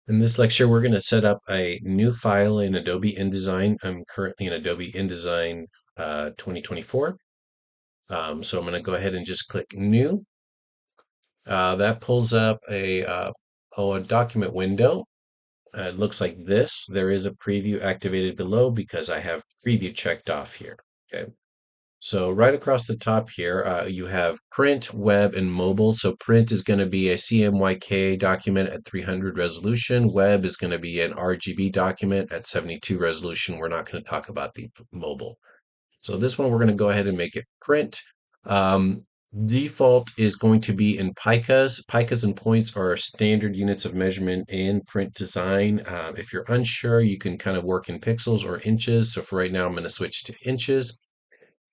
In this lecture, we're going to set up a new file in Adobe InDesign. I'm currently in Adobe InDesign 2024. So I'm going to go ahead and just click New. That pulls up a document window. It looks like this. There is a preview activated below because I have preview checked off here. Okay. So right across the top here, you have print, web, and mobile. So print is going to be a CMYK document at 300 resolution. Web is going to be an RGB document at 72 resolution. We're not going to talk about the mobile. So this one, we're going to go ahead and make it print. Um, Default is going to be in picas. Picas and points are standard units of measurement in print design. If you're unsure, you can kind of work in pixels or inches. So for right now, I'm going to switch to inches,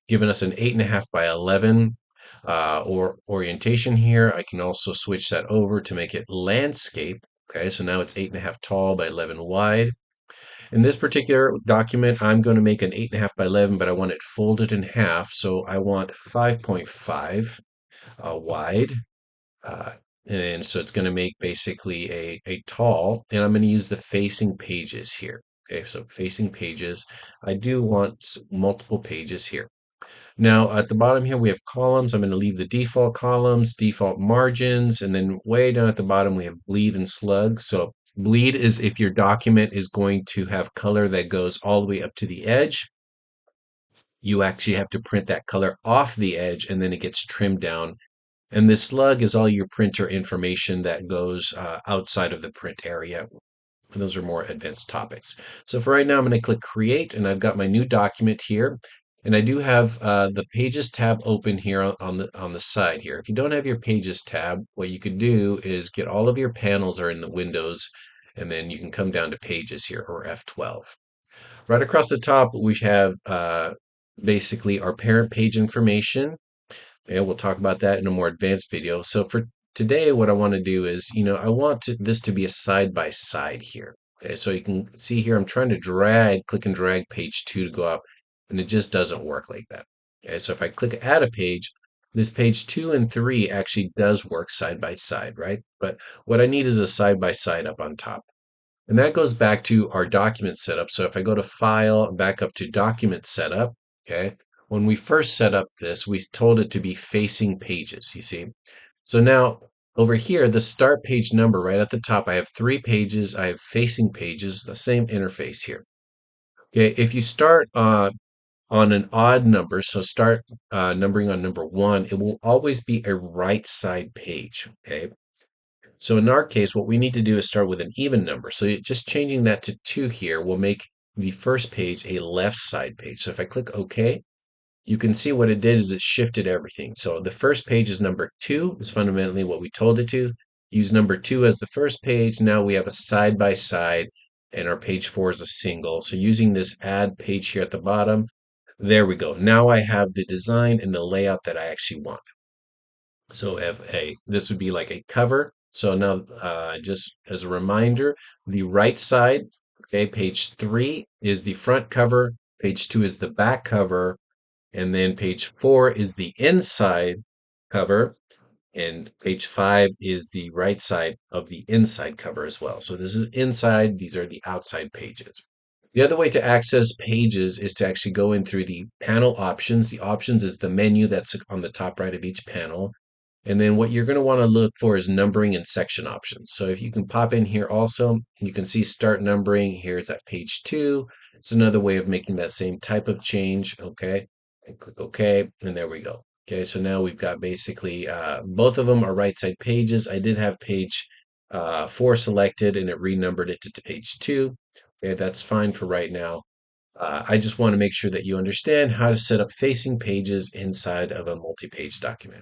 giving us an 8.5 by 11 or orientation here. I can also switch that over to make it landscape. Okay, so now it's 8.5 tall by 11 wide. In this particular document, I'm going to make an 8.5 by 11, but I want it folded in half. So I want 5.5 wide. Uh, and so it's going to make basically a tall, and I'm going to use the facing pages here. Okay, so facing pages. I do want multiple pages here. Now at the bottom here we have columns. I'm going to leave the default columns, default margins, and then way down at the bottom we have bleed and slug. So bleed is if your document is going to have color that goes all the way up to the edge. You actually have to print that color off the edge and then it gets trimmed down. And the slug is all your printer information that goes outside of the print area. Those are more advanced topics. So for right now, I'm going to click Create, and I've got my new document here. And I do have the Pages tab open here on the side here. If you don't have your Pages tab, what you could do is get all of your panels are in the windows, and then you can come down to Pages here, or F12. Right across the top, we have basically our parent page information. And we'll talk about that in a more advanced video. So for today, what I want to do is, I want this to be a side by side here. Okay, so you can see here, I'm trying to click and drag page 2 to go up, and it just doesn't work like that. Okay, so if I click add a page, this page 2 and 3 actually does work side by side, right? But what I need is a side by side up on top. And that goes back to our document setup. So if I go to File, back up to Document Setup, okay, when we first set up this, we told it to be facing pages, you see. So now over here, the start page number right at the top, I have 3 pages, I have facing pages, the same interface here. Okay, if you start on an odd number, so start numbering on number 1, it will always be a right side page, okay? So in our case, what we need to do is start with an even number. So just changing that to 2 here will make the first page a left side page. So if I click OK, you can see what it did is it shifted everything. So the first page is number 2, is fundamentally what we told it to. Use number 2 as the first page. Now we have a side by side, and our page 4 is a single. So using this add page here at the bottom, there we go. Now I have the design and the layout that I actually want. So this would be like a cover. So now, just as a reminder, the right side, okay, page 3 is the front cover, page 2 is the back cover, and then page 4 is the inside cover, and page 5 is the right side of the inside cover as well. So this is inside, these are the outside pages. The other way to access pages is to actually go in through the panel options. The options is the menu that's on the top right of each panel. And then what you're going to want to look for is numbering and section options. So if you can pop in here also, you can see start numbering. Here's at page 2. It's another way of making that same type of change. Okay. And click OK. And there we go. Okay. So now we've got basically both of them are right side pages. I did have page 4 selected and it renumbered it to page 2. Okay. That's fine for right now. I just want to make sure that you understand how to set up facing pages inside of a multi-page document.